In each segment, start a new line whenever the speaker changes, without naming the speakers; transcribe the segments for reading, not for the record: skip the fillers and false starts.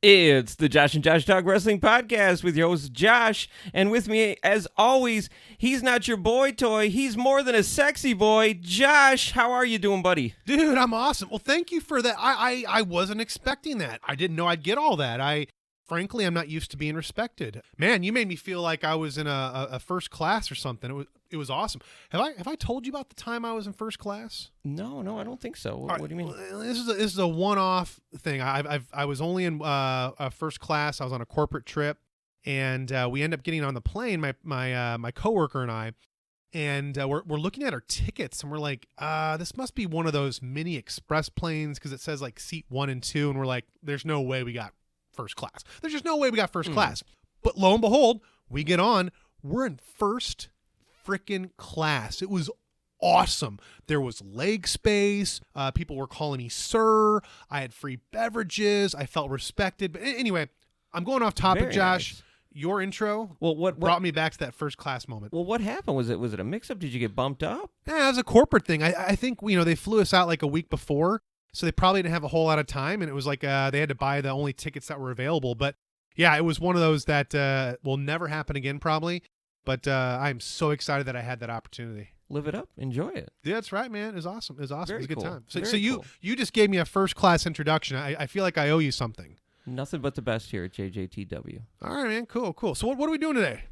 It's the Josh and Josh Talk Wrestling Podcast with your host, Josh. And with me, as always, he's not your boy toy. He's more than a sexy boy. Josh, how are you doing, buddy?
Dude, I'm awesome. Well, thank you for that. I wasn't expecting that. I didn't know I'd get all that. Frankly, I'm not used to being respected. Man, you made me feel like I was in a first class or something. It was awesome. Have I told you about the time I was in first class?
No, I don't think so. What do you mean?
This is a one-off thing. I was only in first class. I was on a corporate trip, and we end up getting on the plane. My coworker and I, and we're looking at our tickets, and we're like, this must be one of those mini express planes because it says like seat 1 and 2, and we're like, there's no way we got first class. There's just no way we got first class. But lo and behold, we get on. We're in first freaking class. It was awesome. There was leg space. People were calling me sir. I had free beverages. I felt respected. But anyway, I'm going off topic,
Very
Josh.
nice.
Your intro
what
brought me back to that first class moment.
Well, what happened? Was it a mix-up? Did you get bumped up?
Yeah, it was a corporate thing. I think they flew us out like a week before, so they probably didn't have a whole lot of time, and it was like they had to buy the only tickets that were available. But yeah, it was one of those that will never happen again probably. But I'm so excited that I had that opportunity.
Live it up. Enjoy it.
Yeah, that's right, man. It was awesome. It was awesome.
Very
It was a good
cool.
time. So,
Very
so you
cool.
you just gave me a first class introduction. I feel like I owe you something.
Nothing but the best here at JJTW.
All right, man. Cool. So what are we doing today?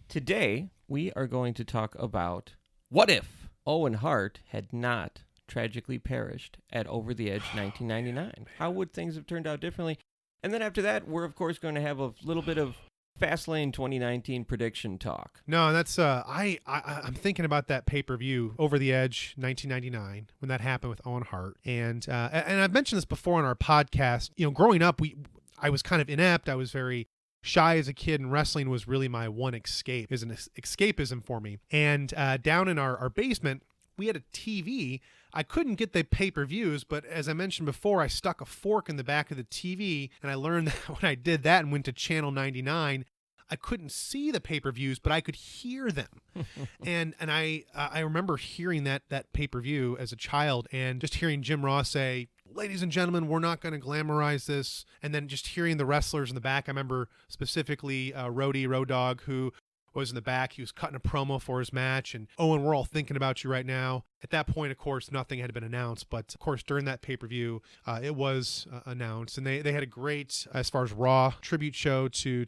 Today, we are going to talk about what if Owen Hart had not tragically perished at Over the Edge 1999. How would things have turned out differently? And then after that, we're, of course, going to have a little bit of Fastlane 2019 prediction talk.
No, that's I'm thinking about that pay-per-view Over the Edge 1999 when that happened with Owen Hart, and I've mentioned this before on our podcast. Growing up, I was kind of inept. I was very shy as a kid, and wrestling was really my one escape. It was an escapism for me. And down in our basement, we had a TV. I couldn't get the pay-per-views, but as I mentioned before, I stuck a fork in the back of the TV, and I learned that when I did that and went to Channel 99, I couldn't see the pay-per-views, but I could hear them. and I remember hearing that pay-per-view as a child and just hearing Jim Ross say, "Ladies and gentlemen, we're not going to glamorize this." And then just hearing the wrestlers in the back. I remember specifically Road Dogg, who was in the back. He was cutting a promo for his match, and Owen, we're all thinking about you right now. At that point, of course, nothing had been announced, but of course, during that pay-per-view, it was announced, and they had a great, as far as Raw, tribute show to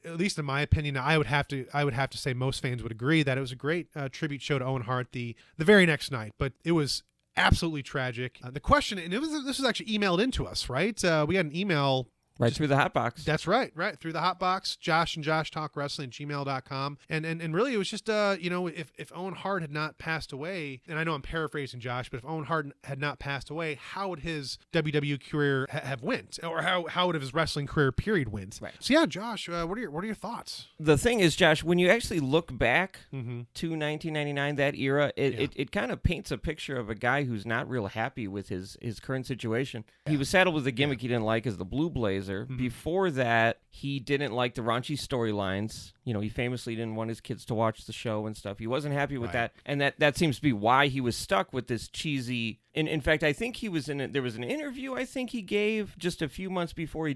at least in my opinion, I would have to say most fans would agree that it was a great tribute show to Owen Hart the very next night, but it was absolutely tragic. The question, and this was actually emailed into us, right? We had an email.
Right through the hot box.
That's right. Through the hot box, Josh and Josh Talk Wrestling gmail.com. And really it was just, if Owen Hart had not passed away, and I know I'm paraphrasing Josh, but if Owen Hart had not passed away, how would his WWE career have went? Or how would his wrestling career period went? Right. So yeah, Josh, what are your thoughts?
The thing is, Josh, when you actually look back to 1999, that era, it kind of paints a picture of a guy who's not real happy with his current situation. Yeah. He was saddled with a gimmick he didn't like as the Blue Blazer. Before that, he didn't like the raunchy storylines. He famously didn't want his kids to watch the show and stuff. He wasn't happy with that. And that seems to be why he was stuck with this cheesy... In fact, I think he was there was an interview I think he gave just a few months before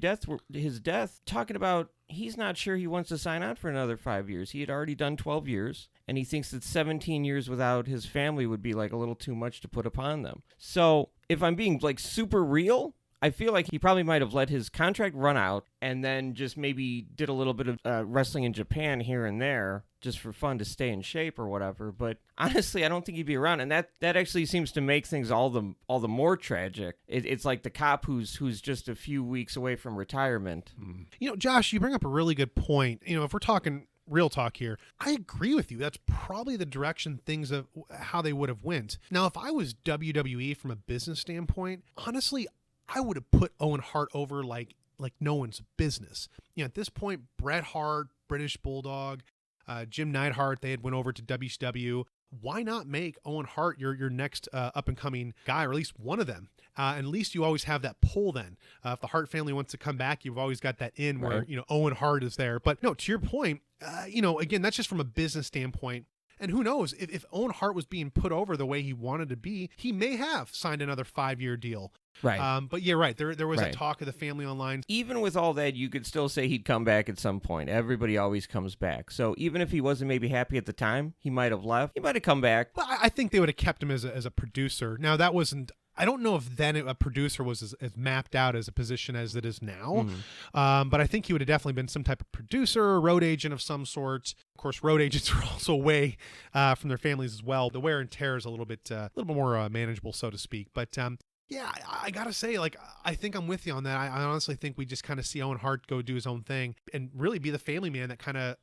his death, talking about he's not sure he wants to sign on for another 5 years. He had already done 12 years, and he thinks that 17 years without his family would be like a little too much to put upon them. So if I'm being like super real, I feel like he probably might have let his contract run out and then just maybe did a little bit of wrestling in Japan here and there just for fun to stay in shape or whatever. But honestly, I don't think he'd be around. And that actually seems to make things all the more tragic. It's like the cop who's just a few weeks away from retirement.
Josh, you bring up a really good point. If we're talking real talk here, I agree with you. That's probably the direction things of how they would have went. Now, if I was WWE from a business standpoint, honestly, I would have put Owen Hart over like no one's business. At this point, Bret Hart, British Bulldog, Jim Neidhart, they had went over to WCW. Why not make Owen Hart your next up-and-coming guy, or at least one of them? And at least you always have that pull then. If the Hart family wants to come back, you've always got that in where, Owen Hart is there. But no, to your point, again, that's just from a business standpoint. And who knows, if Owen Hart was being put over the way he wanted to be, he may have signed another 5-year deal.
Right.
But yeah, right. There was a talk of the family online.
Even with all that, you could still say he'd come back at some point. Everybody always comes back. So even if he wasn't maybe happy at the time, he might have left. He might have come back.
Well, I think they would have kept him as a producer. Now, that wasn't... I don't know if then a producer was as mapped out as a position as it is now, but I think he would have definitely been some type of producer or road agent of some sort. Of course, road agents are also away from their families as well. The wear and tear is a little bit more manageable, so to speak. But yeah, I gotta say, like, I think I'm with you on that. I honestly think we just kind of see Owen Hart go do his own thing and really be the family man that kind of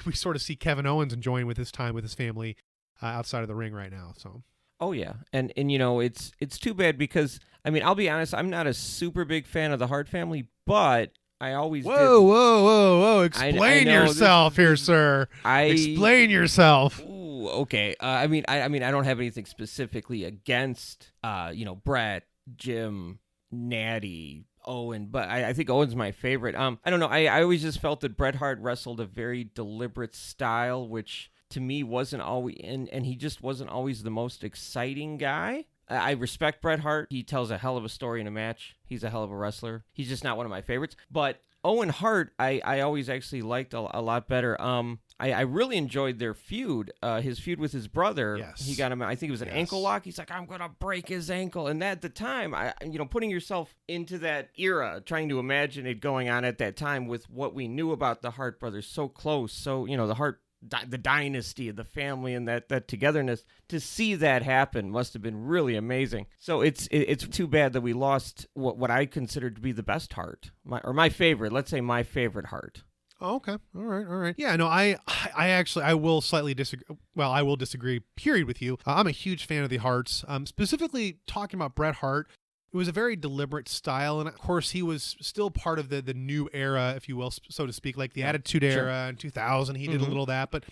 we sort of see Kevin Owens enjoying with his time with his family outside of the ring right now. So.
Oh yeah, and you know it's too bad because I mean I'll be honest, I'm not a super big fan of the Hart family, but I always
whoa! Explain yourself here, sir. Explain yourself.
Ooh, okay. I mean I don't have anything specifically against Bret, Jim, Natty, Owen, but I think Owen's my favorite. I don't know. I always just felt that Bret Hart wrestled a very deliberate style, which to me wasn't always, and he just wasn't always the most exciting guy. I respect Bret Hart. He tells a hell of a story in a match. He's a hell of a wrestler. He's just not one of my favorites. But Owen Hart, I always actually liked a lot better. I really enjoyed their feud, his feud with his brother.
Yes.
He got him, I think it was an ankle lock. He's like, I'm going to break his ankle. And at the time, putting yourself into that era, trying to imagine it going on at that time with what we knew about the Hart brothers so close. So, the dynasty of the family and that togetherness, to see that happen must have been really amazing. So it's too bad that we lost what I considered to be the best Hart, my favorite. Let's say my favorite Hart.
Oh, okay. All right. Yeah, no, I will slightly disagree. Well, I will disagree, period, with you. I'm a huge fan of the Harts. Specifically talking about Bret Hart, it was a very deliberate style. And of course, he was still part of the new era, if you will, so to speak, like the Attitude Era in 2000. He did a little of that. But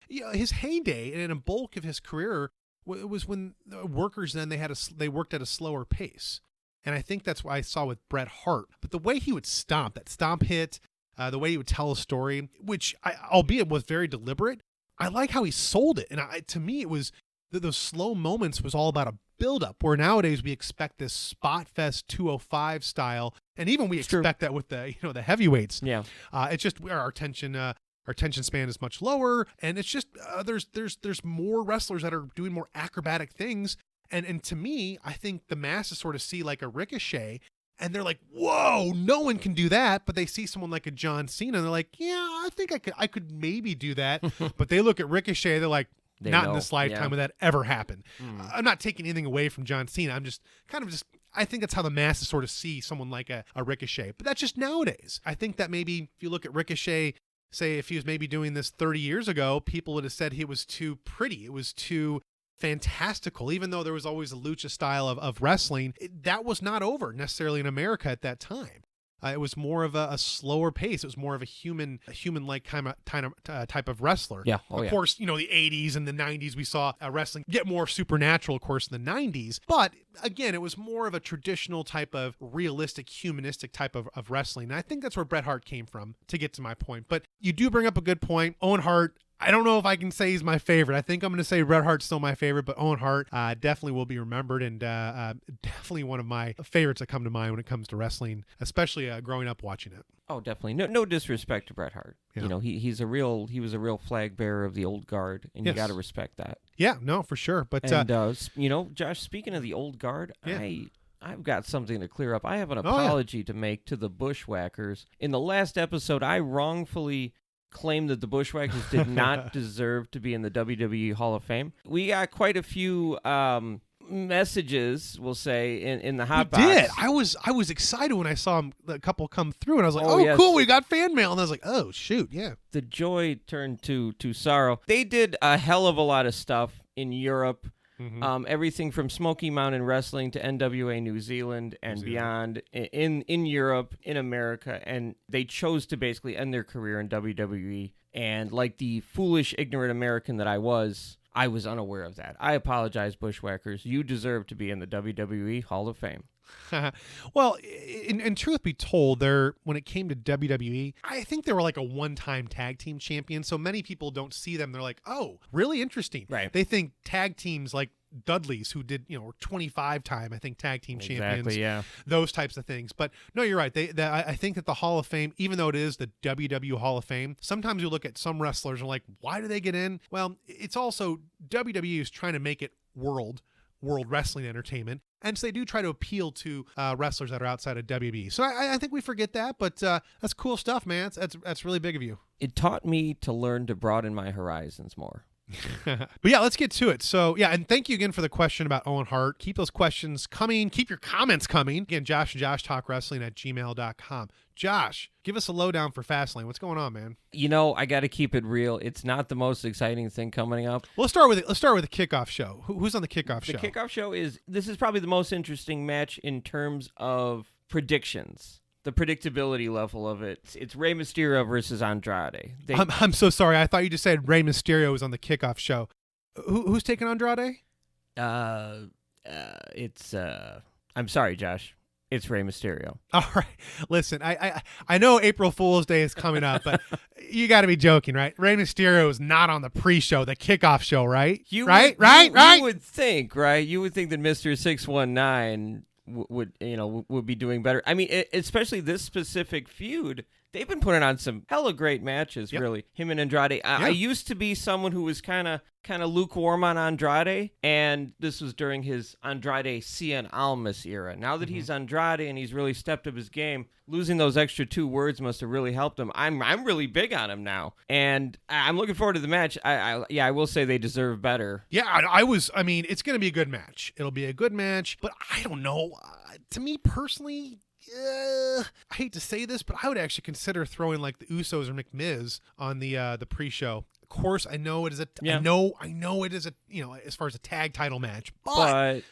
his heyday and a bulk of his career was when the workers then they worked at a slower pace. And I think that's what I saw with Bret Hart. But the way he would stomp, that stomp hit, the way he would tell a story, which albeit was very deliberate, I like how he sold it. And to me, it was those slow moments was all about a build-up, where nowadays we expect this Spot Fest 205 style, and even we expect that with the the heavyweights. Yeah, it's just our attention span is much lower, and it's just there's more wrestlers that are doing more acrobatic things, and to me, I think the masses sort of see like a Ricochet, and they're like, whoa, no one can do that. But they see someone like a John Cena, and they're like, yeah, I think I could maybe do that. But they look at Ricochet, they're like, not in this lifetime would that ever happen. I'm not taking anything away from John Cena. I'm just I think that's how the masses sort of see someone like a Ricochet. But that's just nowadays. I think that maybe if you look at Ricochet, say if he was maybe doing this 30 years ago, people would have said he was too pretty. It was too fantastical. Even though there was always a lucha style of wrestling, that was not over necessarily in America at that time. It was more of a slower pace. It was more of a human-like type of wrestler.
Yeah.
Of course, the 80s and the 90s, we saw wrestling get more supernatural, of course, in the 90s. But again, it was more of a traditional type of realistic, humanistic type of wrestling. And I think that's where Bret Hart came from, to get to my point. But you do bring up a good point. Owen Hart, I don't know if I can say he's my favorite. I think I'm going to say Bret Hart's still my favorite, but Owen Hart definitely will be remembered, and definitely one of my favorites that come to mind when it comes to wrestling, especially growing up watching it.
Oh, definitely. No disrespect to Bret Hart. Yeah. He was a real flag bearer of the old guard, and you got to respect that.
Yeah, no, for sure. But
Josh, speaking of the old guard, I've got something to clear up. I have an apology to make to the Bushwhackers. In the last episode, I wrongfully claimed that the Bushwhackers did not deserve to be in the WWE Hall of Fame. We got quite a few messages, we'll say, in the hot box.
Did. I was excited when I saw a couple come through, and I was like, cool, we got fan mail. And I was like, oh, shoot, yeah.
The joy turned to sorrow. They did a hell of a lot of stuff in Europe. Everything from Smoky Mountain Wrestling to NWA New Zealand and beyond in Europe, in America, and they chose to basically end their career in WWE. And like the foolish, ignorant American that I was, I was unaware of that. I apologize, Bushwhackers. You deserve to be in the WWE Hall of Fame.
Well, in truth be told, when it came to WWE, I think they were like a one-time tag team champion. So many people don't see them. They're like, oh, really interesting.
Right.
They think tag teams like Dudley's, who did 25-time, I think, tag team champions.
Yeah.
Those types of things. But no, you're right. I think that the Hall of Fame, even though it is the WWE Hall of Fame, sometimes you look at some wrestlers and like, why do they get in? Well, it's also WWE is trying to make it world wrestling entertainment. And so they do try to appeal to wrestlers that are outside of WB. So I think we forget that, but that's cool stuff, man. That's really big of you.
It taught me to learn to broaden my horizons more.
But yeah, let's get to it. So yeah, and thank you again for the question about Owen Hart. Keep those questions coming. Keep your comments coming. Again, joshtalkwrestling@gmail.com. Josh, give us a lowdown for Fastlane. What's going on, man?
I got to keep it real. It's not the most exciting thing coming up.
Well, let's start with the kickoff show. Who's on the kickoff show?
The kickoff show this is probably the most interesting match in terms of predictions. The predictability level of it. It's Rey Mysterio versus Andrade.
I'm so sorry. I thought you just said Rey Mysterio was on the kickoff show. Who's taking Andrade?
I'm sorry, Josh. It's Rey Mysterio.
All right. Listen, I know April Fool's Day is coming up, but you got to be joking, right? Rey Mysterio is not on the pre-show, the kickoff show, right? You would
think, right? You would think that Mr. 619 would be doing better. I mean, especially this specific feud. They've been putting on some hella great matches, really. Him and Andrade. I used to be someone who was kind of lukewarm on Andrade, and this was during his Andrade Cien Almas era. Now that he's Andrade and he's really stepped up his game, losing those extra 2 words must have really helped him. I'm really big on him now, and I'm looking forward to the match. I will say they deserve better.
Yeah, I mean, it's going to be a good match. It'll be a good match, but I don't know. To me personally, I hate to say this, but I would actually consider throwing like the Usos or McMiz on the pre-show. Of course, I know it is I know it is a as far as a tag title match, but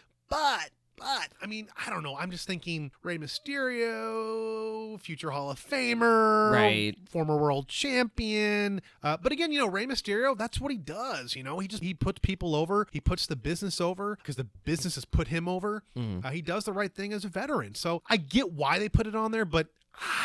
I mean, I don't know. I'm just thinking Rey Mysterio, future Hall of Famer,
right?
Former world champion. But again, Rey Mysterio, that's what he does. He puts people over. He puts the business over because the business has put him over. He does the right thing as a veteran. So I get why they put it on there, but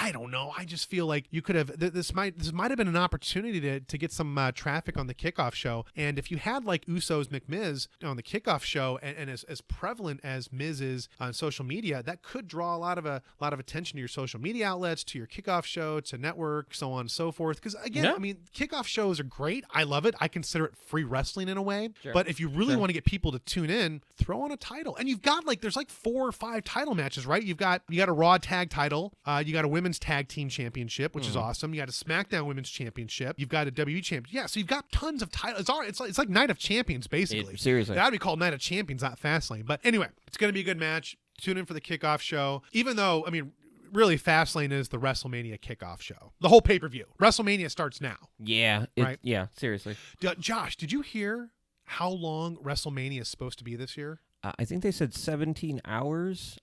I don't know. I just feel like you could have this might have been an opportunity to get some traffic on the kickoff show. And if you had like Usos McMiz on the kickoff show and as prevalent as Miz is on social media, that could draw a lot of attention to your social media outlets, to your kickoff show, to network, so on and so forth. Because again, I mean, kickoff shows are great. I love it. I consider it free wrestling in a way. Sure. But if you really want to get people to tune in, throw on a title. And you've got there's 4 or 5 title matches, right? You got a Raw tag title. You got a women's tag team championship, which is awesome. You got a SmackDown women's championship. You've got a WWE championship. Yeah, so you've got tons of titles. It's like Night of Champions, basically.
Seriously.
That would be called Night of Champions, not Fastlane. But anyway, it's going to be a good match. Tune in for the kickoff show. Even though, I mean, really, Fastlane is the WrestleMania kickoff show. The whole pay-per-view. WrestleMania starts now.
Yeah.
Right?
Yeah, seriously.
Josh, did you hear how long WrestleMania is supposed to be this year?
I think they said 17 hours.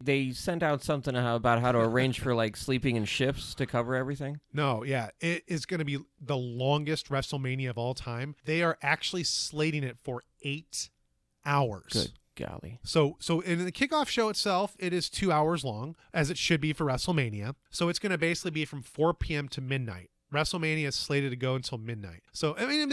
They sent out something about how to arrange for sleeping in shifts to cover everything.
No, yeah. It is going to be the longest WrestleMania of all time. They are actually slating it for 8 hours.
Good golly.
So in the kickoff show itself, it is 2 hours long, as it should be for WrestleMania. So it's going to basically be from 4 p.m. to midnight. WrestleMania is slated to go until midnight. So, I mean,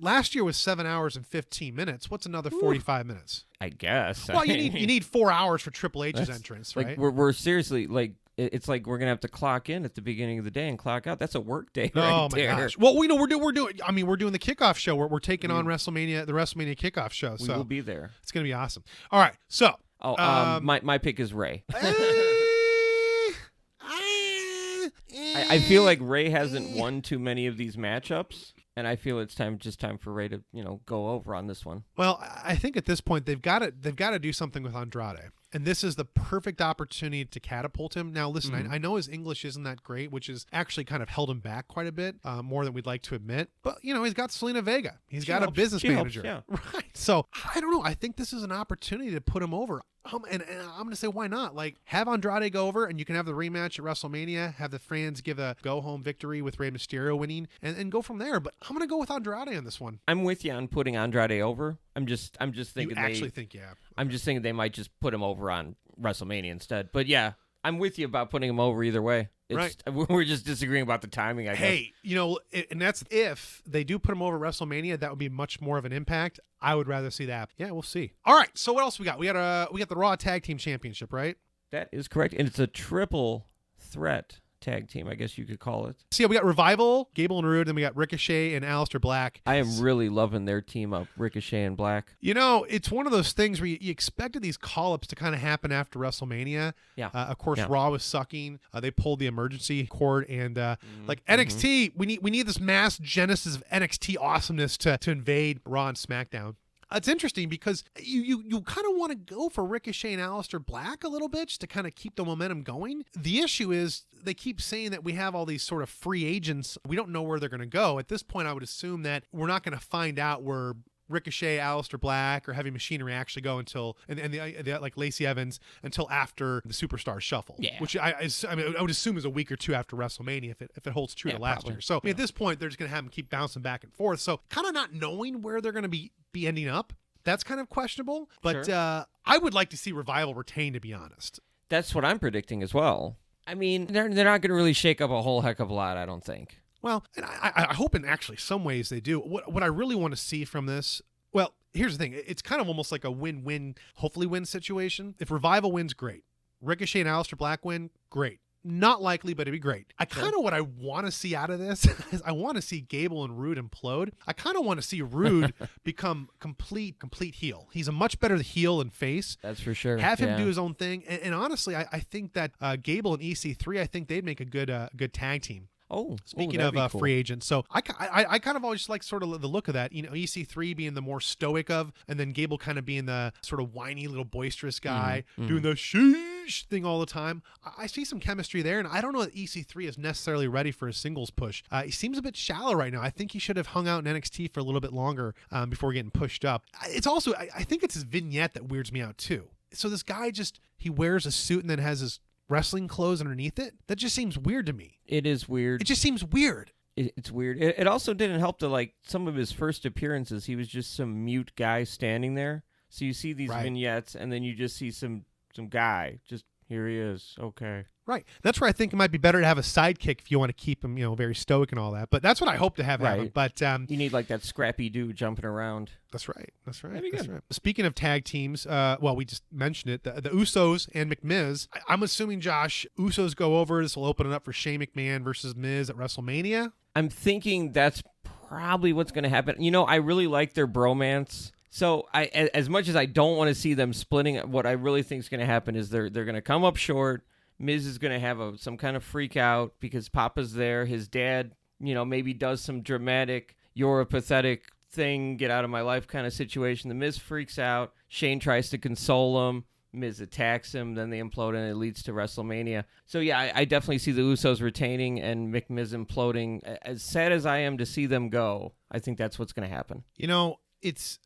last year was 7 hours and 15 minutes. What's another 45 minutes?
I guess.
Well, you need 4 hours for Triple H's entrance, right?
We're seriously, it's like we're going to have to clock in at the beginning of the day and clock out. That's a work day right there.
Oh, my gosh. Well, we're doing the kickoff show. We're taking on the WrestleMania kickoff show. So
we will be there.
It's going to be awesome. All right, so.
My pick is Rey. I feel like Rey hasn't won too many of these matchups, and I feel it's time for Rey to go over on this one.
Well, I think at this point they've got to do something with Andrade. And this is the perfect opportunity to catapult him. Now, listen, I know his English isn't that great, which is actually kind of held him back quite a bit, more than we'd like to admit. But, he's got Selena Vega. He's got a business manager.
Yeah.
Right. So, I don't know. I think this is an opportunity to put him over. And I'm going to say, why not? Like, have Andrade go over, and you can have the rematch at WrestleMania, have the fans give a go-home victory with Rey Mysterio winning, and go from there. But I'm going to go with Andrade on this one.
I'm with you on putting Andrade over. I'm just thinking I'm just thinking they might just put him over on WrestleMania instead. But yeah, I'm with you about putting him over either way.
Right.
We're just disagreeing about the timing, I guess.
Hey, and that's if they do put him over WrestleMania, that would be much more of an impact. I would rather see that. Yeah, we'll see. All right, so what else we got? We got the Raw Tag Team Championship, right?
That is correct, and it's a triple threat tag team, I guess you could call it.
So yeah, we got Revival, Gable and Rude, then we got Ricochet and Aleister Black.
I am really loving their team up, Ricochet and Black.
It's one of those things where you expected these call-ups to kind of happen after WrestleMania.
Yeah.
Of course, Raw was sucking. They pulled the emergency cord, and NXT, we need this mass genesis of NXT awesomeness to invade Raw and SmackDown. It's interesting because you kind of want to go for Ricochet and Aleister Black a little bit just to kind of keep the momentum going. The issue is they keep saying that we have all these sort of free agents. We don't know where they're going to go. At this point, I would assume that we're not going to find out where Ricochet, Aleister Black, or Heavy Machinery actually go until and the like Lacey Evans until after the Superstar Shuffle, which I would assume is a week or two after WrestleMania if it holds true to last year. So at this point, they're just going to have them keep bouncing back and forth. So kind of not knowing where they're going to be ending up, that's kind of questionable. But I would like to see Revival retain, to be honest.
That's what I'm predicting as well. I mean, they're not going to really shake up a whole heck of a lot, I don't think.
Well, and I hope in actually some ways they do. What I really want to see from this, well, here's the thing. It's kind of almost like a win-win, hopefully win situation. If Revival wins, great. Ricochet and Aleister Black win, great. Not likely, but it'd be great. What I want to see out of this is I want to see Gable and Rude implode. I kind of want to see Rude become complete heel. He's a much better heel and face.
That's for sure.
Have him do his own thing. And honestly, I think that Gable and EC3, I think they'd make a good tag team. Speaking of cool. Free agents, so I kind of always like sort of the look of that. EC3 being the more stoic of, and then Gable kind of being the sort of whiny little boisterous guy doing the sheesh thing all the time. I see some chemistry there, and I don't know that EC3 is necessarily ready for a singles push. He seems a bit shallow right now. I think he should have hung out in NXT for a little bit longer before getting pushed up. It's also I think it's his vignette that weirds me out too. So this guy he wears a suit and then has his wrestling clothes underneath it. That just seems weird to me.
It is weird.
It just seems weird.
It's weird. It also didn't help to some of his first appearances, he was just some mute guy standing there. So you see these vignettes, and then you just see some guy. Just, here he is. Okay.
Right. That's where I think it might be better to have a sidekick if you want to keep him, very stoic and all that. But that's what I hope to have happen. But
you need that scrappy dude jumping around.
That's right.
That'd be good.
Right. Speaking of tag teams, we just mentioned it, the Usos and McMiz. I'm assuming, Josh, Usos go over. This will open it up for Shane McMahon versus Miz at WrestleMania.
I'm thinking that's probably what's going to happen. I really like their bromance. So as much as I don't want to see them splitting, what I really think is going to happen is they're going to come up short. Miz is going to have some kind of freak out because Papa's there. His dad, maybe does some dramatic, you're a pathetic thing, get out of my life kind of situation. The Miz freaks out. Shane tries to console him. Miz attacks him. Then they implode, and it leads to WrestleMania. So, yeah, I definitely see the Usos retaining and McMiz imploding. As sad as I am to see them go, I think that's what's going to happen.
It's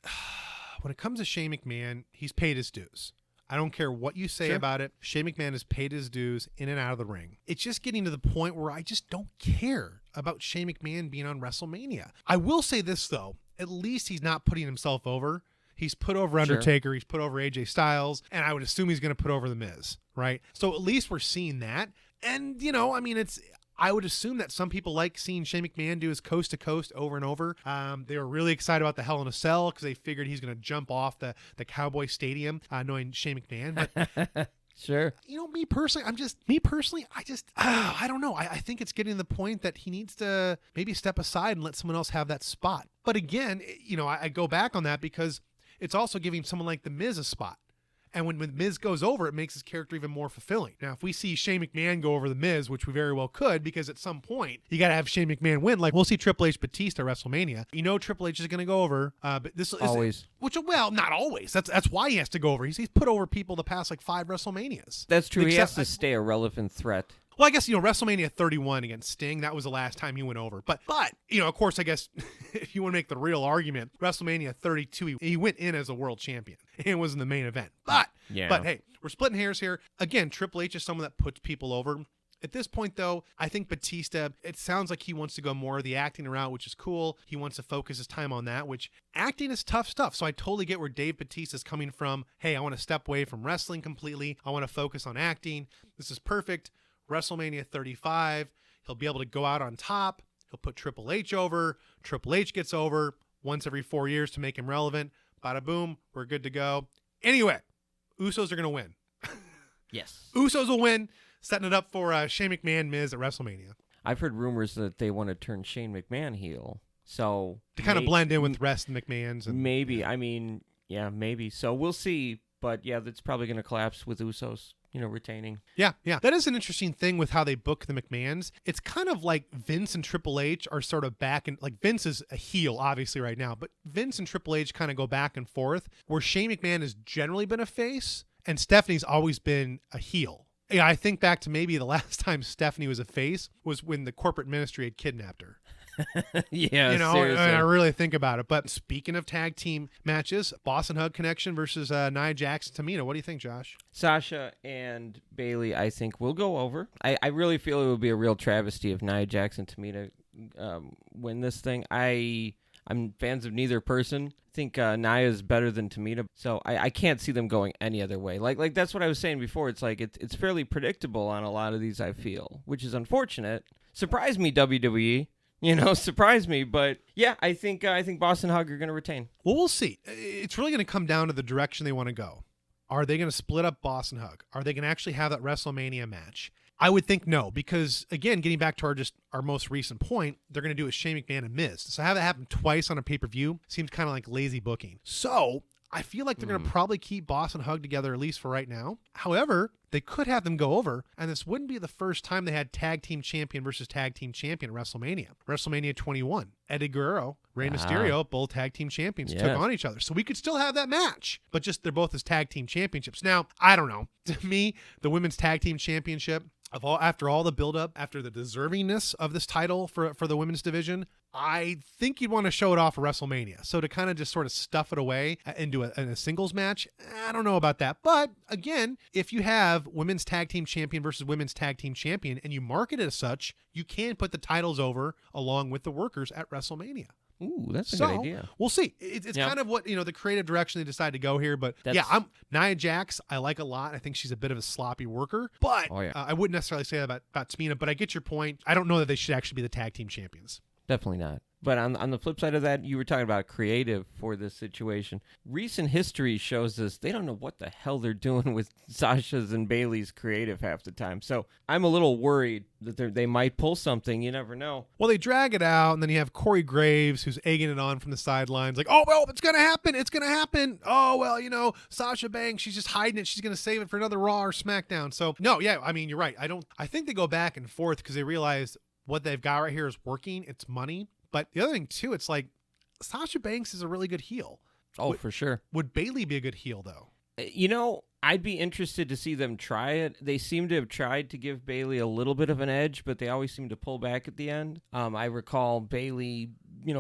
when it comes to Shane McMahon, he's paid his dues. I don't care what you say about it. Shane McMahon has paid his dues in and out of the ring. It's just getting to the point where I just don't care about Shane McMahon being on WrestleMania. I will say this, though. At least he's not putting himself over. He's put over Undertaker. He's put over AJ Styles. And I would assume he's going to put over The Miz, right? So at least we're seeing that. And, I would assume that some people like seeing Shane McMahon do his coast to coast over and over. They were really excited about the Hell in a Cell because they figured he's going to jump off the Cowboy Stadium, knowing Shane McMahon. But
sure.
Me personally, I don't know. I think it's getting to the point that he needs to maybe step aside and let someone else have that spot. But again, I go back on that because it's also giving someone like The Miz a spot. And when Miz goes over, it makes his character even more fulfilling. Now, if we see Shane McMahon go over the Miz, which we very well could, because at some point you got to have Shane McMahon win. Like we'll see Triple H Batista at WrestleMania. You know Triple H is going to go over, but this
always.
is well, not always. That's why he has to go over. He's put over people the past like 5 WrestleManias.
That's true. He has to stay a relevant threat.
Well, I guess, WrestleMania 31 against Sting, that was the last time he went over. But of course, I guess if you want to make the real argument, WrestleMania 32, he went in as a world champion and was in the main event. But hey, we're splitting hairs here. Again, Triple H is someone that puts people over. At this point, though, I think Batista, it sounds like he wants to go more of the acting route, which is cool. He wants to focus his time on that, which acting is tough stuff. So I totally get where Dave Batista's coming from. Hey, I want to step away from wrestling completely. I want to focus on acting. This is perfect. WrestleMania 35, he'll be able to go out on top. He'll put Triple H over. Triple H gets over once every 4 years to make him relevant. Bada boom, we're good to go. Anyway, Usos are going to win.
Yes.
Usos will win, setting it up for Shane McMahon, Miz at WrestleMania.
I've heard rumors that they want to turn Shane McMahon heel. So
to kind of blend in with the rest of McMahon's.
Maybe. I mean, yeah, maybe. So we'll see. But yeah, that's probably going to collapse with Usos, retaining.
Yeah. That is an interesting thing with how they book the McMahons. It's kind of like Vince and Triple H are sort of back and like Vince is a heel obviously right now, but Vince and Triple H kind of go back and forth where Shane McMahon has generally been a face and Stephanie's always been a heel. Yeah, I think back to maybe the last time Stephanie was a face was when the corporate ministry had kidnapped her.
Yeah,
seriously. I really think about it. But speaking of tag team matches, Boston Hug Connection versus Nia Jax and Tamina. What do you think, Josh?
Sasha and Bayley, I think, will go over. I really feel it would be a real travesty if Nia Jax and Tamina win this thing. I'm fans of neither person. I think Nia is better than Tamina, so I can't see them going any other way. Like that's what I was saying before. It's like it's fairly predictable on a lot of these, I feel, which is unfortunate. Surprised me, WWE. Surprise me. But yeah, I think Boston Hug are going to retain.
Well, we'll see. It's really going to come down to the direction they want to go. Are they going to split up Boston Hug? Are they going to actually have that WrestleMania match? I would think no, because again, getting back to our most recent point, they're going to do it Shane McMahon and Miz. So have it happen twice on a pay-per-view seems kind of like lazy booking. So I feel like they're going to probably keep Boston Hug together, at least for right now. However, they could have them go over, and this wouldn't be the first time they had tag team champion versus tag team champion at WrestleMania. WrestleMania 21, Eddie Guerrero, Rey Mysterio, both tag team champions, took on each other. So we could still have that match, but just they're both as tag team championships. Now, I don't know. To me, the women's tag team championship, after all the buildup, after the deservingness of this title for the women's division, I think you'd want to show it off at WrestleMania. So to kind of just sort of stuff it away into a singles match, I don't know about that. But again, if you have women's tag team champion versus women's tag team champion and you market it as such, you can put the titles over along with the workers at WrestleMania.
Ooh, that's a good idea.
We'll see. It's kind of what, the creative direction they decide to go here. But I'm Nia Jax, I like a lot. I think she's a bit of a sloppy worker. But I wouldn't necessarily say that about Tamina, but I get your point. I don't know that they should actually be the tag team champions.
Definitely not. But on the flip side of that, you were talking about creative for this situation. Recent history shows us they don't know what the hell they're doing with Sasha's and Bayley's creative half the time. So I'm a little worried that they might pull something. You never know.
Well, they drag it out, and then you have Corey Graves, who's egging it on from the sidelines. Like, oh, well, it's going to happen. It's going to happen. Oh, well, Sasha Banks, she's just hiding it. She's going to save it for another Raw or SmackDown. So, no, yeah, I mean, you're right. I think they go back and forth because they realize what they've got right here is working. It's money. But the other thing, too, it's like Sasha Banks is a really good heel.
Oh, for sure.
Would Bayley be a good heel, though?
I'd be interested to see them try it. They seem to have tried to give Bayley a little bit of an edge, but they always seem to pull back at the end. I recall Bayley,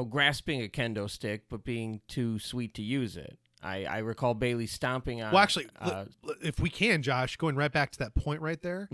grasping a kendo stick, but being too sweet to use it. I recall Bayley stomping on...
Well, actually, if we can, Josh, going right back to that point right there,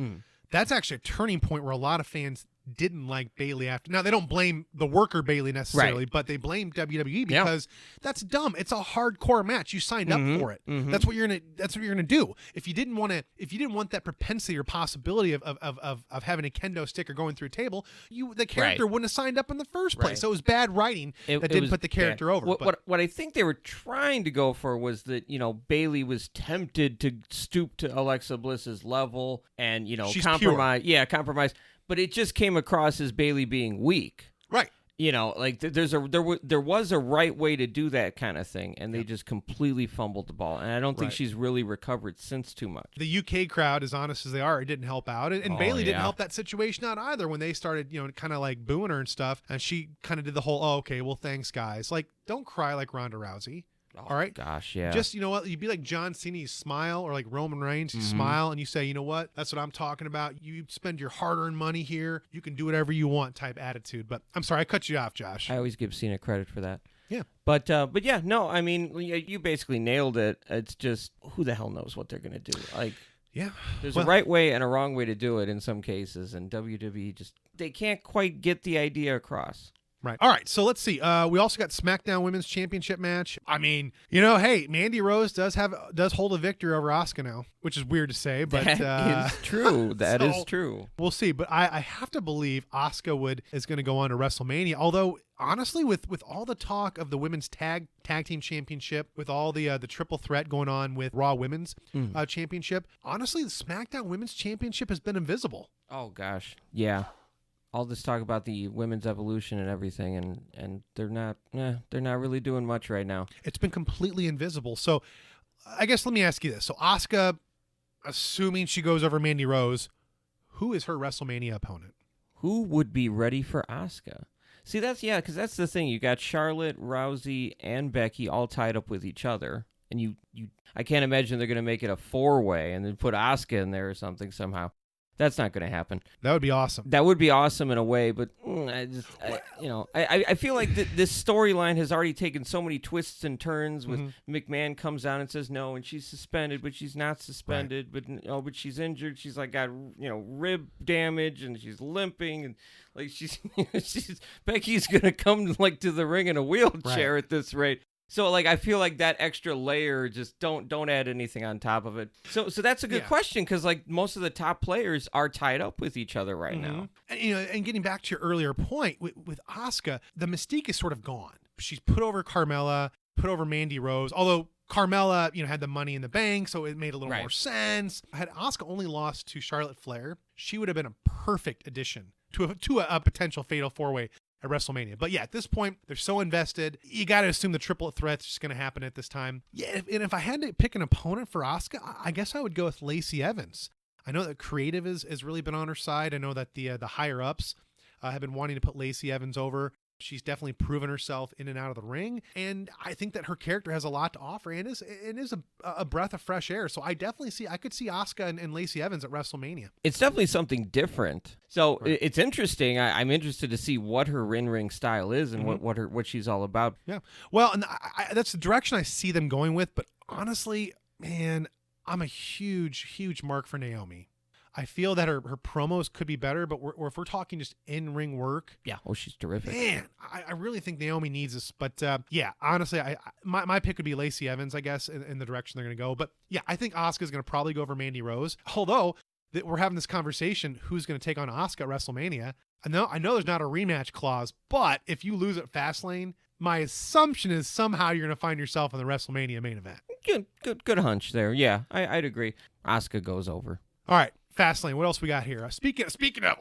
that's actually a turning point where a lot of fans didn't like Bayley after. Now, they don't blame the worker Bayley necessarily, but they blame WWE because that's dumb. It's a hardcore match. You signed up for it. That's what you're gonna do. If you didn't want that propensity or possibility of having a kendo stick or going through a table, the character wouldn't have signed up in the first place. So it was bad writing that didn't put the character over.
What I think they were trying to go for was that Bayley was tempted to stoop to Alexa Bliss's level and
She's
compromise.
Pure.
Yeah, compromise. But it just came across as Bayley being weak.
Right.
You know, like there was a right way to do that kind of thing, and they just completely fumbled the ball. And I don't think she's really recovered since too much.
The UK crowd, as honest as they are, it didn't help out. And Bayley didn't help that situation out either when they started, kind of like booing her and stuff. And she kind of did the whole, oh, okay, well, thanks, guys. Like, don't cry like Ronda Rousey. All right.
Gosh, yeah.
Just, you know what? You'd be like John Cena, you smile, or like Roman Reigns, you smile and you say, you know what? That's what I'm talking about. You spend your hard-earned money here. You can do whatever you want type attitude. But I'm sorry, I cut you off, Josh.
I always give Cena credit for that.
Yeah.
But yeah, no, I mean, you basically nailed it. It's just, who the hell knows what they're going to do? Like,
yeah.
There's a right way and a wrong way to do it in some cases. And WWE they can't quite get the idea across.
Right. All right. So let's see. We also got SmackDown Women's Championship match. I mean, hey, Mandy Rose does hold a victory over Asuka now, which is weird to say, but
that is true. That is true.
We'll see. But I have to believe Asuka is going to go on to WrestleMania. Although honestly, with all the talk of the women's tag team championship, with all the triple threat going on with Raw Women's Championship, honestly, the SmackDown Women's Championship has been invisible.
Oh gosh, yeah. All this talk about the women's evolution and everything, and they're not really doing much right now.
It's been completely invisible. So I guess let me ask you this. So Asuka, assuming she goes over Mandy Rose, who is her WrestleMania opponent?
Who would be ready for Asuka? See, because that's the thing. You got Charlotte, Rousey, and Becky all tied up with each other. And I can't imagine they're going to make it a 4-way and then put Asuka in there or something somehow. That's not going to happen.
That would be awesome.
That would be awesome in a way, but I feel like this storyline has already taken so many twists and turns. With McMahon comes out and says no, and she's suspended, but she's not suspended, but she's injured. She's like got rib damage, and she's limping, and like Becky's gonna come like to the ring in a wheelchair at this rate. So, like, I feel like that extra layer, just don't add anything on top of it. So that's a good question, because, like, most of the top players are tied up with each other right now.
And, and getting back to your earlier point, with Asuka, the mystique is sort of gone. She's put over Carmella, put over Mandy Rose, although Carmella, had the Money in the Bank, so it made a little more sense. Had Asuka only lost to Charlotte Flair, she would have been a perfect addition to a potential fatal 4-way at WrestleMania. But yeah, at this point, they're so invested. You got to assume the triplet threat's just going to happen at this time. Yeah, and if I had to pick an opponent for Asuka, I guess I would go with Lacey Evans. I know that creative has really been on her side. I know that the higher ups have been wanting to put Lacey Evans over. She's definitely proven herself in and out of the ring, and I think that her character has a lot to offer and is a breath of fresh air. So I could see Asuka and Lacey Evans at WrestleMania.
It's definitely something different. So it's interesting. I'm interested to see what her in-ring style is and what she's all about.
Yeah. Well, and that's the direction I see them going with. But honestly, man, I'm a huge mark for Naomi. I feel that her promos could be better, but if we're talking just in-ring work,
she's terrific.
Man, I really think Naomi needs this. But honestly, my pick would be Lacey Evans, I guess, in the direction they're going to go. But yeah, I think Asuka's going to probably go over Mandy Rose. Although we're having this conversation, who's going to take on Asuka at WrestleMania? I know there's not a rematch clause, but if you lose at Fastlane, my assumption is somehow you're going to find yourself in the WrestleMania main event.
Good hunch there. Yeah, I'd agree. Asuka goes over.
All right. Fastlane, what else we got here? Speaking of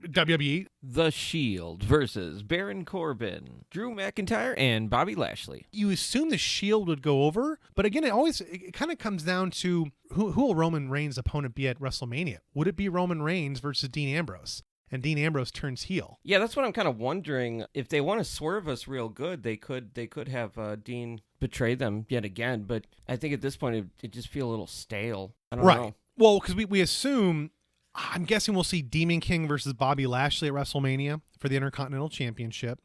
WWE.
The Shield versus Baron Corbin, Drew McIntyre, and Bobby Lashley.
You assume the Shield would go over, but again, it kind of comes down to who will Roman Reigns' opponent be at WrestleMania? Would it be Roman Reigns versus Dean Ambrose? And Dean Ambrose turns heel.
Yeah, that's what I'm kind of wondering. If they want to swerve us real good, they could have Dean betray them yet again. But I think at this point, it just feel a little stale. I don't know.
Well, because we assume, I'm guessing we'll see Demon King versus Bobby Lashley at WrestleMania for the Intercontinental Championship.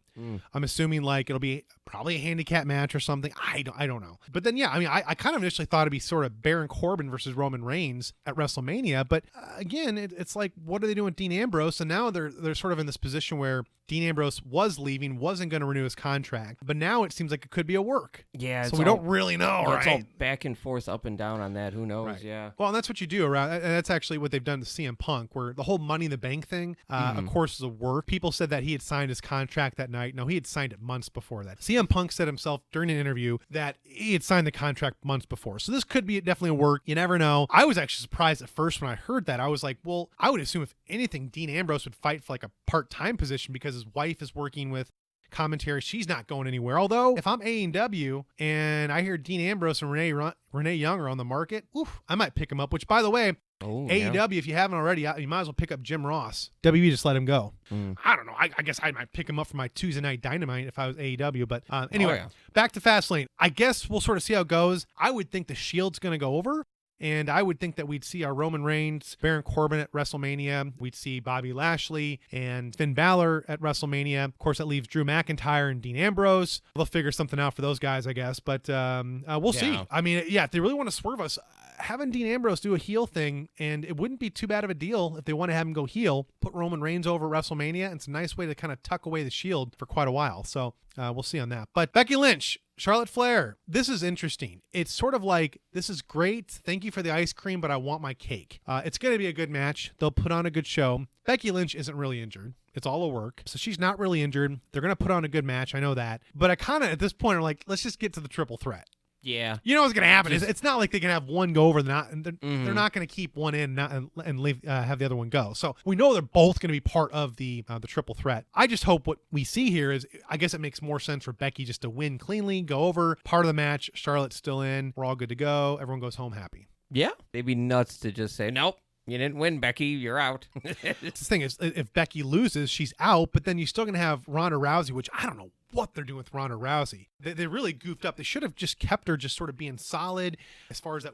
I'm assuming like it'll be probably a handicap match or something. I don't know. But then, yeah, I mean, I kind of initially thought it'd be sort of Baron Corbin versus Roman Reigns at WrestleMania. But again, it's like, what are they doing with Dean Ambrose? And now they're sort of in this position where Dean Ambrose was leaving, wasn't going to renew his contract. But now it seems like it could be a work.
Yeah.
So we don't really know, right?
It's all back and forth, up and down on that. Who knows?
Right.
Yeah.
Well, and that's what you do around. And that's actually what they've done to CM Punk, where the whole Money in the Bank thing, of course, is a work. People said that he had signed his contract that night. No, he had signed it months before that. CM Punk said himself during an interview that he had signed the contract months before. So this could be definitely a work. You never know. I was actually surprised at first when I heard that. I was like, well, I would assume if anything, Dean Ambrose would fight for like a part-time position because his wife is working with commentary. She's not going anywhere. Although, if I'm AEW and I hear Dean Ambrose and Renee Young are on the market, I might pick them up, which, by the way, AEW, if you haven't already, you might as well pick up Jim Ross. WWE just let him go. I don't know. I guess I might pick him up for my Tuesday Night Dynamite if I was AEW. But anyway, back to Fastlane. I guess we'll sort of see how it goes. I would think the Shield's going to go over. And I would think that we'd see our Roman Reigns, Baron Corbin at WrestleMania. We'd see Bobby Lashley and Finn Balor at WrestleMania. Of course, that leaves Drew McIntyre and Dean Ambrose. They'll figure something out for those guys, I guess. But we'll see. I mean, if they really want to swerve us, having Dean Ambrose do a heel thing, and it wouldn't be too bad of a deal if they want to have him go heel, put Roman Reigns over at WrestleMania. And it's a nice way to kind of tuck away the Shield for quite a while. So we'll see on that. But Becky Lynch, Charlotte Flair, this is interesting. It's sort of like, this is great. Thank you for the ice cream, but I want my cake. It's going to be a good match. They'll put on a good show. Becky Lynch isn't really injured. It's all a work. So she's not really injured. They're going to put on a good match. I know that. But I kind of, at this point, are like, let's just get to the triple threat.
Yeah.
You know what's going to happen. It's not like they can have one go over. They're not going to keep one in and leave, have the other one go. So we know they're both going to be part of the triple threat. I just hope what we see here is, I guess it makes more sense for Becky just to win cleanly, go over, part of the match, Charlotte's still in, we're all good to go, everyone goes home happy.
Yeah. They'd be nuts to just say, nope. You didn't win, Becky. You're out.
The thing is, if Becky loses, she's out, but then you're still going to have Ronda Rousey, which I don't know what they're doing with Ronda Rousey. They really goofed up. They should have just kept her just sort of being solid as far as that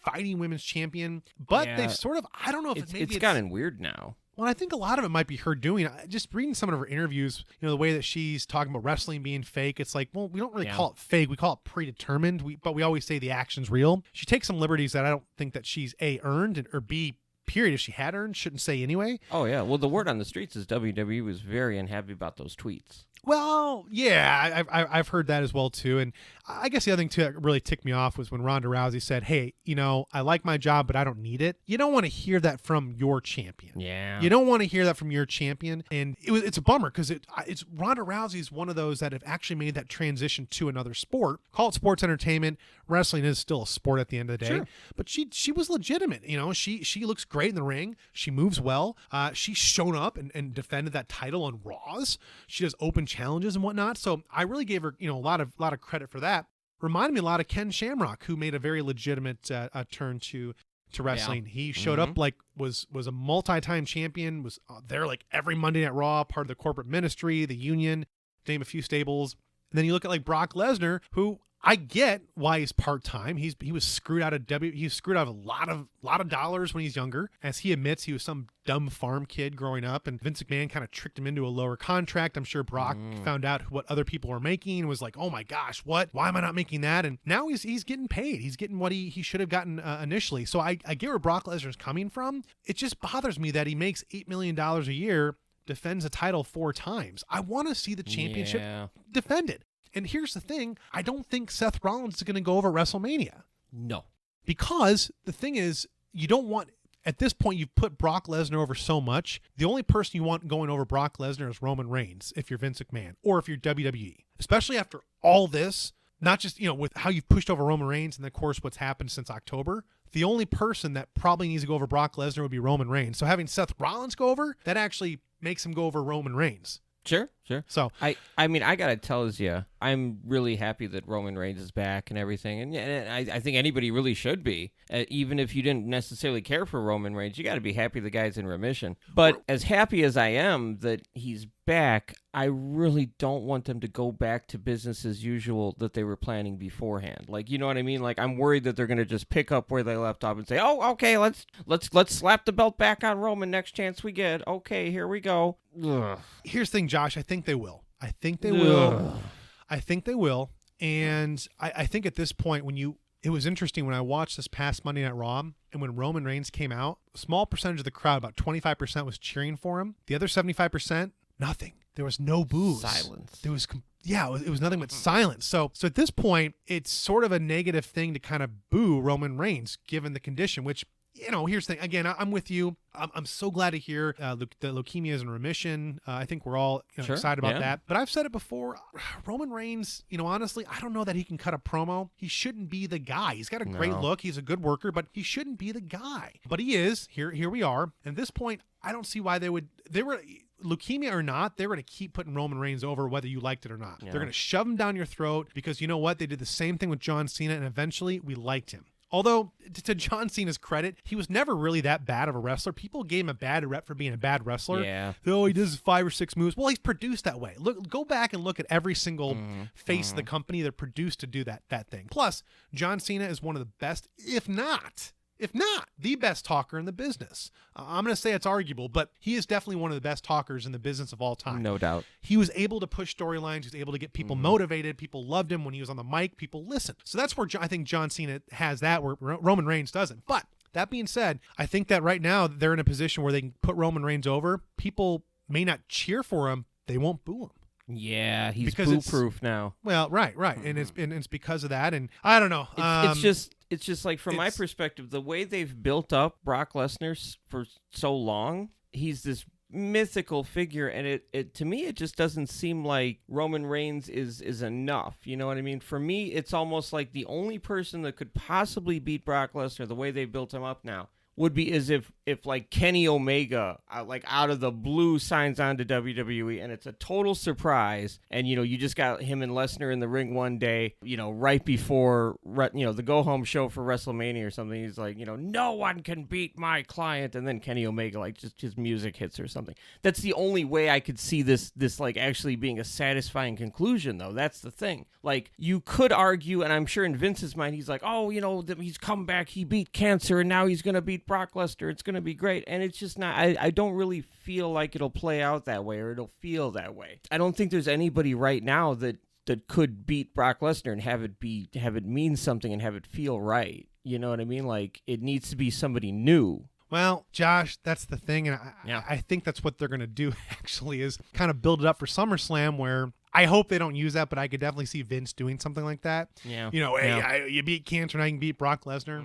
fighting women's champion. But they've sort of, I don't know if
it's gotten weird now.
Well, I think a lot of it might be her doing. Just reading some of her interviews, the way that she's talking about wrestling being fake, it's like, well, we don't really call it fake. We call it predetermined, but we always say the action's real. She takes some liberties that I don't think that she's A, earned, or B, period, if she had earned, shouldn't say anyway.
Oh, yeah. Well, the word on the streets is WWE was very unhappy about those tweets.
Well, yeah, I've heard that as well, too. And I guess the other thing, too, that really ticked me off was when Ronda Rousey said, hey, I like my job, but I don't need it. You don't want to hear that from your champion.
Yeah.
You don't want to hear that from your champion. And it's a bummer because it's Ronda Rousey's one of those that have actually made that transition to another sport. Call it sports entertainment. Wrestling is still a sport at the end of the day. Sure. But she was legitimate. She looks great in the ring. She moves well. She's shown up and defended that title on Raws. She does open challenges and whatnot. So I really gave her, a lot of credit for that. Reminded me a lot of Ken Shamrock, who made a very legitimate turn to wrestling. Yeah. He showed up like was a multi-time champion, was there like every Monday Night Raw, part of the corporate ministry, the union, name a few stables. And then you look at like Brock Lesnar, who I get why he's part-time. He was screwed out of he was screwed out of a lot of dollars when he's younger. As he admits, he was some dumb farm kid growing up, and Vince McMahon kind of tricked him into a lower contract. I'm sure Brock found out what other people were making and was like, oh my gosh, what? Why am I not making that? And now he's getting paid. He's getting what he should have gotten initially. So I get where Brock Lesnar's coming from. It just bothers me that he makes $8 million a year, defends a title 4 times. I want to see the championship defended. And here's the thing, I don't think Seth Rollins is going to go over WrestleMania.
No.
Because the thing is, you don't want, at this point, you've put Brock Lesnar over so much. The only person you want going over Brock Lesnar is Roman Reigns, if you're Vince McMahon, or if you're WWE. Especially after all this, not just, with how you've pushed over Roman Reigns and, of course, what's happened since October. The only person that probably needs to go over Brock Lesnar would be Roman Reigns. So having Seth Rollins go over, that actually makes him go over Roman Reigns.
Sure.
So
I mean, I gotta tell you, I'm really happy that Roman Reigns is back and everything, and I think anybody really should be. Even if you didn't necessarily care for Roman Reigns, you got to be happy the guy's in remission. But as happy as I am that he's back, I really don't want them to go back to business as usual that they were planning beforehand. Like, you know what I mean? Like, I'm worried that they're gonna just pick up where they left off and say, "Oh, okay, let's slap the belt back on Roman next chance we get. Okay, here we go." Ugh.
Here's the thing, Josh. I think they will. I think they will. And I think at this point, it was interesting when I watched this past Monday Night Raw, and when Roman Reigns came out, a small percentage of the crowd, about 25%, was cheering for him. The other 75%, nothing. There was no boos.
Silence.
There was, it was nothing but silence. So at this point, it's sort of a negative thing to kind of boo Roman Reigns, given the condition, which, here's the thing. Again, I'm with you. I'm so glad to hear the leukemia is in remission. I think we're all excited about that. But I've said it before. Roman Reigns, honestly, I don't know that he can cut a promo. He shouldn't be the guy. He's got a great look. He's a good worker, but he shouldn't be the guy. But he is. Here we are. And at this point, I don't see why they were leukemia or not, they're going to keep putting Roman Reigns over whether you liked it or not.
Yeah.
They're going to shove him down your throat because you know what? They did the same thing with John Cena, and eventually we liked him. Although, to John Cena's credit, he was never really that bad of a wrestler. People gave him a bad rep for being a bad wrestler.
Yeah.
Oh, he does 5 or 6 moves. Well, he's produced that way. Go back and look at every single face of the company. They're produced to do that thing. Plus, John Cena is one of the best, if not the best talker in the business. I'm going to say it's arguable, but he is definitely one of the best talkers in the business of all time.
No doubt.
He was able to push storylines. He was able to get people motivated. People loved him when he was on the mic. People listened. So that's where I think John Cena has that, where Roman Reigns doesn't. But that being said, I think that right now they're in a position where they can put Roman Reigns over. People may not cheer for him. They won't boo him.
Yeah, he's boo-proof now.
Well, right, and it's because of that, and I don't know.
It's just like, from my perspective, the way they've built up Brock Lesnar for so long, he's this mythical figure, and it to me, it just doesn't seem like Roman Reigns is enough. You know what I mean? For me, it's almost like the only person that could possibly beat Brock Lesnar, the way they built him up now, would be as if like Kenny Omega, like out of the blue, signs on to WWE, and it's a total surprise. And you just got him and Lesnar in the ring one day, right before the go home show for WrestleMania or something. He's like, no one can beat my client, and then Kenny Omega, like, just his music hits or something. That's the only way I could see this like actually being a satisfying conclusion, though. That's the thing. Like, you could argue, and I'm sure in Vince's mind, he's like, oh, he's come back, he beat cancer, and now he's gonna beat Brock Lesnar. It's going to be great. And it's just not, I don't really feel like it'll play out that way, or it'll feel that way. I don't think there's anybody right now that could beat Brock Lesnar and have it mean something and have it feel right. You know what I mean? Like, it needs to be somebody new.
Well, Josh, that's the thing, and I think that's what they're going to do, actually, is kind of build it up for SummerSlam, where I hope they don't use that, but I could definitely see Vince doing something like that.
Yeah.
Hey, you beat cancer, now you can beat Brock Lesnar.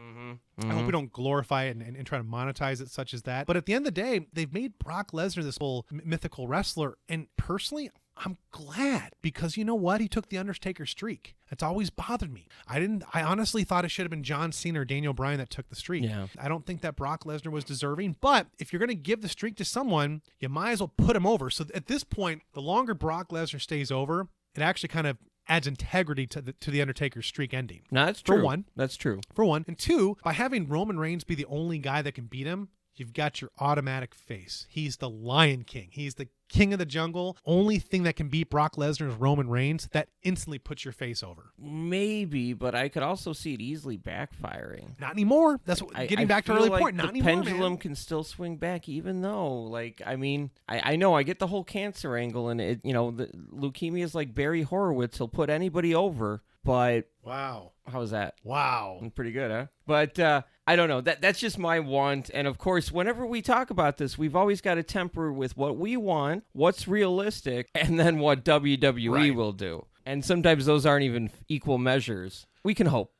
I hope we don't glorify it and try to monetize it such as that. But at the end of the day, they've made Brock Lesnar this whole mythical wrestler, and personally, I'm glad, because you know what? He took the Undertaker streak. It's always bothered me. I honestly thought it should have been John Cena or Daniel Bryan that took the streak.
Yeah.
I don't think that Brock Lesnar was deserving, but if you're going to give the streak to someone, you might as well put him over. So at this point, the longer Brock Lesnar stays over, it actually kind of adds integrity to the Undertaker's streak ending.
No, that's true.
For one.
That's true.
For one. And two, by having Roman Reigns be the only guy that can beat him, you've got your automatic face. He's the Lion King. He's the king of the jungle. Only thing that can beat Brock Lesnar is Roman Reigns. That instantly puts your face over.
Maybe, but I could also see it easily backfiring.
Not anymore. That's what, getting back to early point. Not
the
anymore,
pendulum
man.
can still swing back, even though, like, I mean, I know I get the whole cancer angle, and the leukemia is like Barry Horowitz. He'll put anybody over, but
wow,
how was that?
Wow,
pretty good, huh? But I don't know. That's just my want. And of course, whenever we talk about this, we've always got to temper with what we want, what's realistic, and then what WWE will do. And sometimes those aren't even equal measures. We can hope.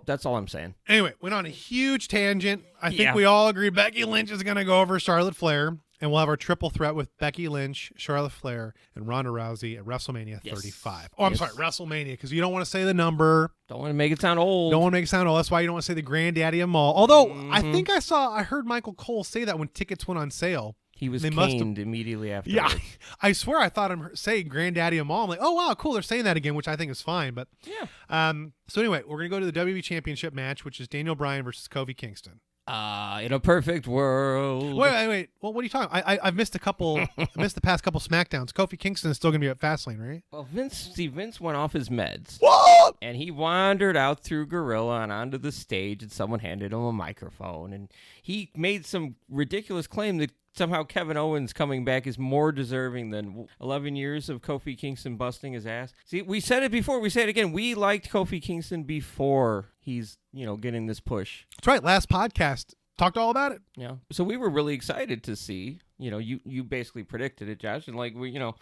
That's all I'm saying.
Anyway, went on a huge tangent. I think we all agree Becky Lynch is going to go over Charlotte Flair. And we'll have our triple threat with Becky Lynch, Charlotte Flair, and Ronda Rousey at WrestleMania 35. Oh, I'm sorry, WrestleMania, because you don't want to say the number.
Don't want to make it sound old.
That's why you don't want to say the granddaddy of them all. Although, I heard Michael Cole say that when tickets went on sale.
He was caned immediately after.
Yeah, I swear I thought him say granddaddy of them all. I'm like, oh, wow, cool, they're saying that again, which I think is fine. But yeah. So anyway, we're going to go to the WWE Championship match, which is Daniel Bryan versus Kofi Kingston.
In a perfect world.
Wait. Well, what are you talking about? I've missed a couple. I missed the past couple SmackDowns. Kofi Kingston is still going to be at Fastlane, right?
Well, Vince went off his meds.
What?
And he wandered out through Gorilla and onto the stage, and someone handed him a microphone, and he made some ridiculous claim that somehow Kevin Owens coming back is more deserving than 11 years of Kofi Kingston busting his ass. See, we said it before. We say it again. We liked Kofi Kingston before he's, getting this push.
That's right. Last podcast talked all about it.
Yeah. So we were really excited to see, you basically predicted it, Josh. And like,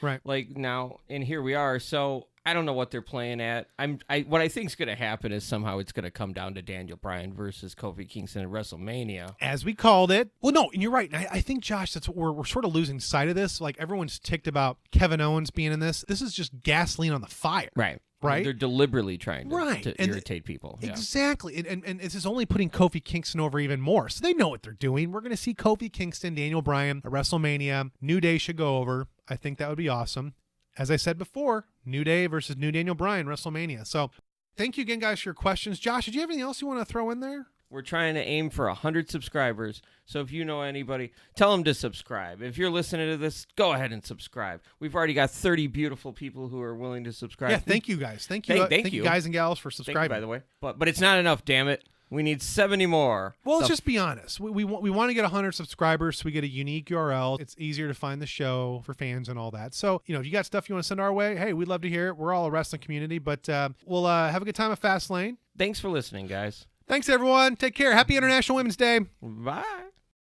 right.
Like now, and here we are. So I don't know what they're playing at. What I think is going to happen is somehow it's going to come down to Daniel Bryan versus Kofi Kingston at WrestleMania.
As we called it. Well, no, and you're right. I think, Josh, that's what we're sort of losing sight of this. Like, everyone's ticked about Kevin Owens being in this. This is just gasoline on the fire.
Right.
right?
They're deliberately trying to
And
irritate people. Yeah.
Exactly. And this is only putting Kofi Kingston over even more. So they know what they're doing. We're going to see Kofi Kingston, Daniel Bryan at WrestleMania. New Day should go over. I think that would be awesome. As I said before, New Day versus New Daniel Bryan, WrestleMania. So thank you again, guys, for your questions. Josh, did you have anything else you want to throw in there?
We're trying to aim for 100 subscribers. So if you know anybody, tell them to subscribe. If you're listening to this, go ahead and subscribe. We've already got 30 beautiful people who are willing to subscribe.
Yeah, thank you, guys. Thank you,
thank you
guys and gals, for subscribing.
Thank you, by the way. But it's not enough, damn it. We need 70 more.
Well, let's just be honest. We want to get 100 subscribers so we get a unique URL. It's easier to find the show for fans and all that. So, if you got stuff you want to send our way, hey, we'd love to hear it. We're all a wrestling community, but we'll have a good time at Fastlane.
Thanks for listening, guys.
Thanks, everyone. Take care. Happy International Women's Day.
Bye.